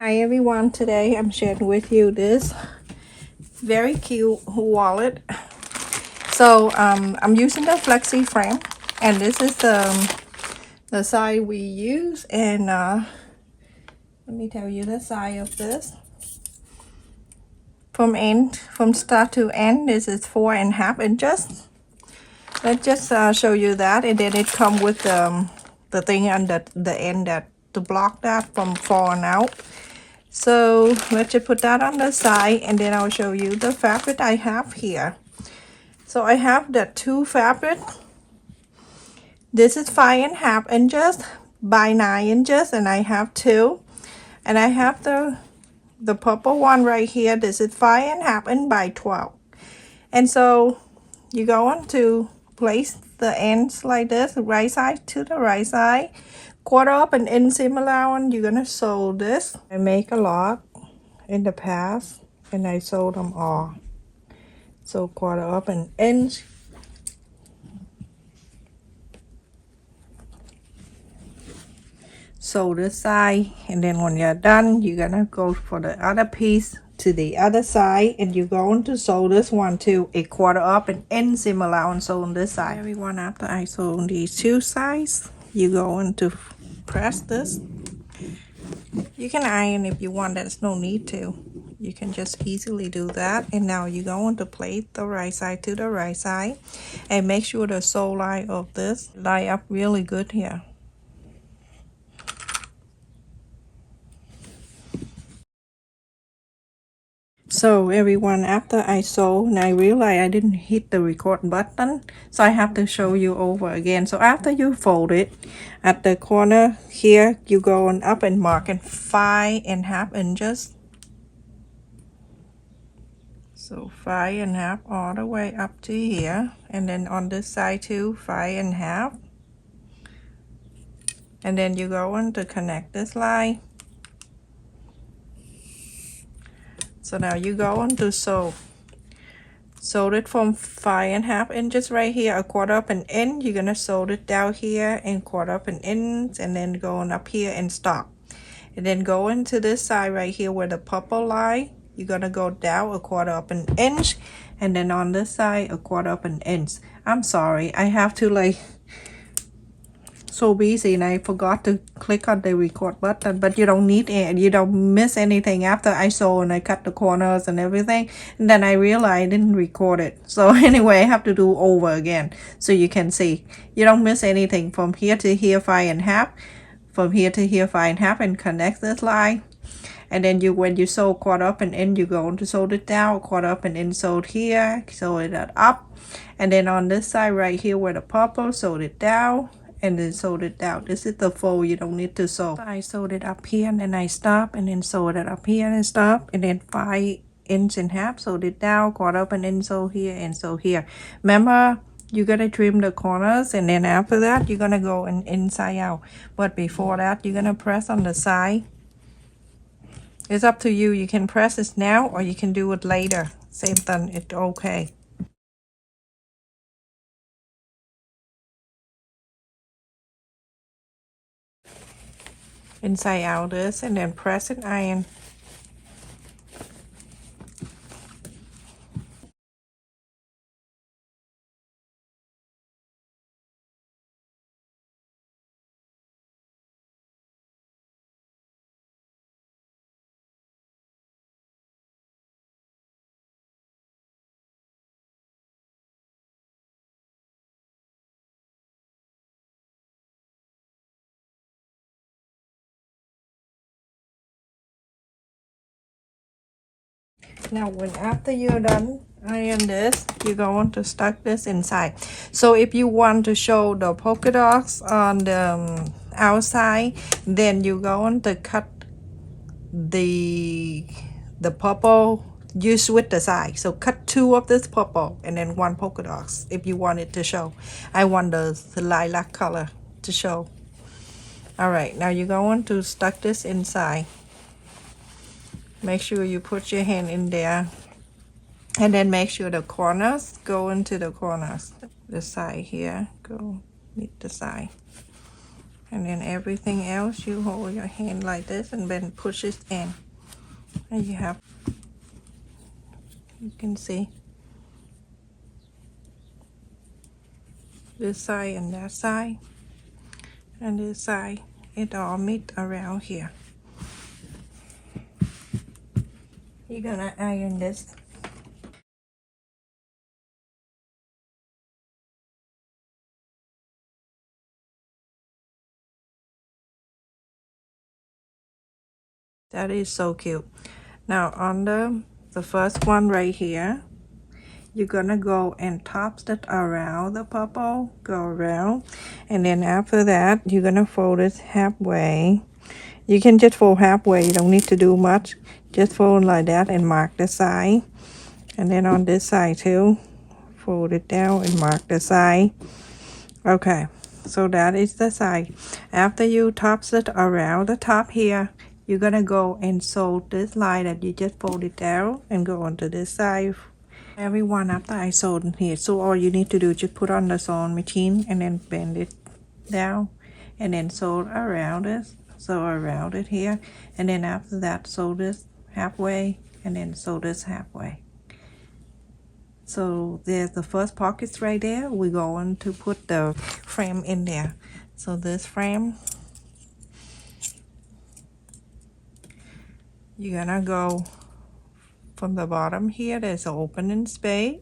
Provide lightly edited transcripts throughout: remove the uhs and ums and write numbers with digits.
Hi everyone, today I'm sharing with you this very cute wallet. So I'm using the flexi frame, and this is the size we use, and let me tell you the size of this. From start to end, this is 4.5 inches. Let's just show you that, and then it comes with the thing under the end that to block that from falling out. So let's just put that on the side, and then I'll show you the fabric I have here. So I have the two fabric. This is 5.5 inches by 9 inches, and I have two. And I have the purple one right here. This is 5.5 inch by 12. And so you're going to place the ends like this, right side to the right side. 1/4 of an inch seam allowance. You're gonna sew this. I make a lot in the past, and I sewed them all. So 1/4 of an inch. Sew this side, and then when you're done, you're gonna go for the other piece to the other side, and you're going to sew this one to 1/4 of an inch seam allowance on this side. Everyone, after I sew these two sides, you're going to press this. You can iron if you want, there's no need to. You can just easily do that. And now you're going to plate the right side to the right side, and make sure the sew line of this line up really good here. So everyone, after I sew, and I realized I didn't hit the record button, so I have to show you over again. So after you fold it, at the corner here, you go on up and mark in 5.5 inches. So 5.5 all the way up to here, and then on this side too, 5.5. And then you go on to connect this line. So now you go on to sew it from 5.5 inches right here, 1/4 of an inch. You're gonna sew it down here and 1/4 of an inch, and then go on up here and stop. And then go into this side right here where the purple line, you're gonna go down 1/4 of an inch, and then on this side 1/4 of an inch. I'm sorry, I have to like so busy and I forgot to click on the record button, but you don't need it, you don't miss anything. After I sew and I cut the corners and everything, and then I realized I didn't record it. So anyway, I have to do over again so you can see. You don't miss anything. From here to here 5.5, from here to here 5.5, and connect this line. And then when you sew 1/4 of an inch, you go on to sew it down, 1/4 of an inch sewed here, sew it up. And then on this side right here where the purple, sew it down, and then sewed it down. This is the fold, you don't need to sew. I sewed it up here, and then I stop, and then sewed it up here and stop, and then 5.5 inches, sewed it down, 1/4 of an inch, sew here and sew here. Remember, you're gonna trim the corners, and then after that you're gonna go inside out. But before that, you're gonna press on the side. It's up to you. You can press this now, or you can do it later. Same thing, it's okay. Inside out this, and then press and iron. Now when after you're done iron this, you're going to stuck this inside. So if you want to show the polka dots on the outside, then you're going to cut the purple, you switch the side. So cut 2 of this purple and then 1 polka dots if you want it to show. I want the lilac color to show. Alright, now you're going to stuck this inside. Make sure you put your hand in there, and then make sure the corners go into the corners. The side here, go meet the side. And then everything else, you hold your hand like this and then push it in. And you have, you can see this side and that side. And this side, it all meet around here. You're gonna iron this. That is so cute. Now on the first one right here, you're gonna go and top stitch around the purple, go around, and then after that you're gonna fold it halfway. You can just fold halfway, you don't need to do much, just fold like that and mark the side. And then on this side too, fold it down and mark the side. Okay, so that is the side. After you top stitch around the top here, you're gonna go and sew this line that you just folded down and go onto this side. Everyone, after I sewed in here, so all you need to do is just put on the sewing machine and then bend it down and then sew around it, sew around it here, and then after that sew this halfway and then sew this halfway. So there's the first pockets right there. We're going to put the frame in there. So this frame, you're gonna go from the bottom here, there's an opening space.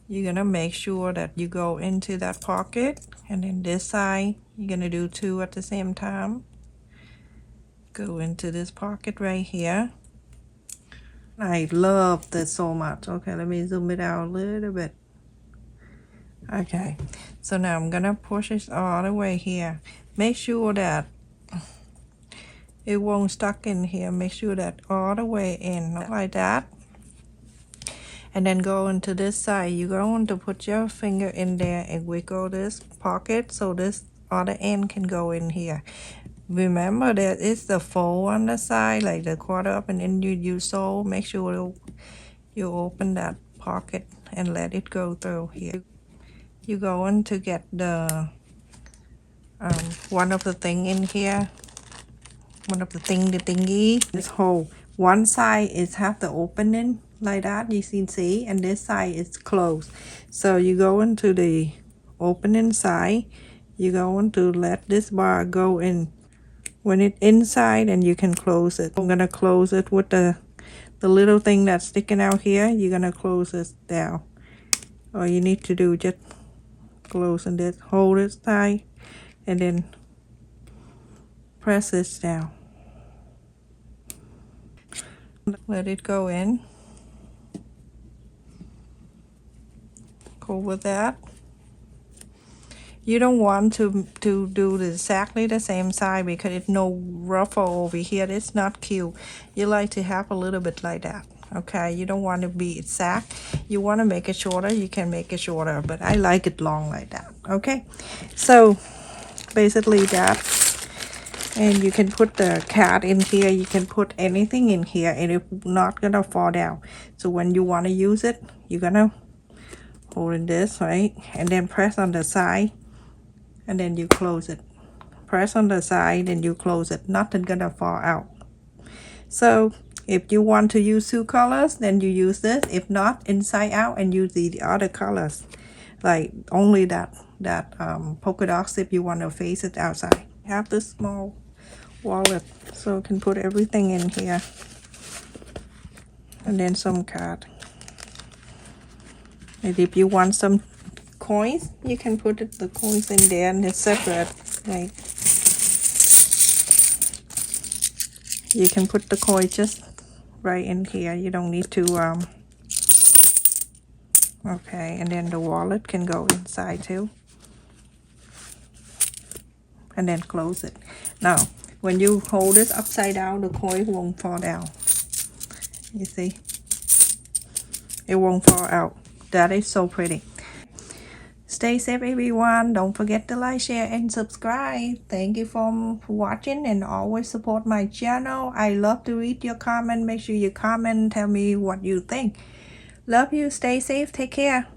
You're gonna make sure that you go into that pocket, and then this side you're gonna do two at the same time. Go into this pocket right here. I love this so much. Okay, let me zoom it out a little bit. Okay, so now I'm gonna push it all the way here. Make sure that it won't stuck in here. Make sure that all the way in, like that. And then go into this side. You're going to put your finger in there and wiggle this pocket so this other end can go in here. Remember that it's the fold on the side, like the quarter up, and then you sew. Make sure you open that pocket and let it go through here. You're going to get the one of the thing in here, one of the thingy. This whole one side is have the opening like that, you can see, and this side is closed. So you go into the opening side, you're going to let this bar go in when it's inside, and you can close it. I'm gonna close it with the little thing that's sticking out here. You're gonna close this down. All you need to do, just closing this, hold it tight, and then press this down. Let it go in. Over that. You don't want to do exactly the same side because it's no ruffle over here. It's not cute. You like to have a little bit like that. Okay, you don't want to be exact. You want to make it shorter, you can make it shorter, but I like it long like that. Okay, so basically that. And you can put the cat in here, you can put anything in here, and it's not gonna fall down. So when you want to use it, you're gonna hold this, right, and then press on the side, and then you close it. Press on the side and you close it. Nothing gonna fall out. So if you want to use two colors, then you use this. If not, inside out, and use the other colors, like only that polka dots if you want to face it outside. Have this small wallet so you can put everything in here, and then some card. And if you want some coins, you can put the coins in there, and it's separate. Like you can put the coin just right in here. You don't need to okay, and then the wallet can go inside too, and then close it. Now when you hold it upside down, the coin won't fall down. You see, it won't fall out. That is so pretty. Stay safe, everyone. Don't forget to like, share, and subscribe. Thank you for watching, and always support my channel. I love to read your comment. Make sure you comment, tell me what you think. Love you. Stay safe. Take care.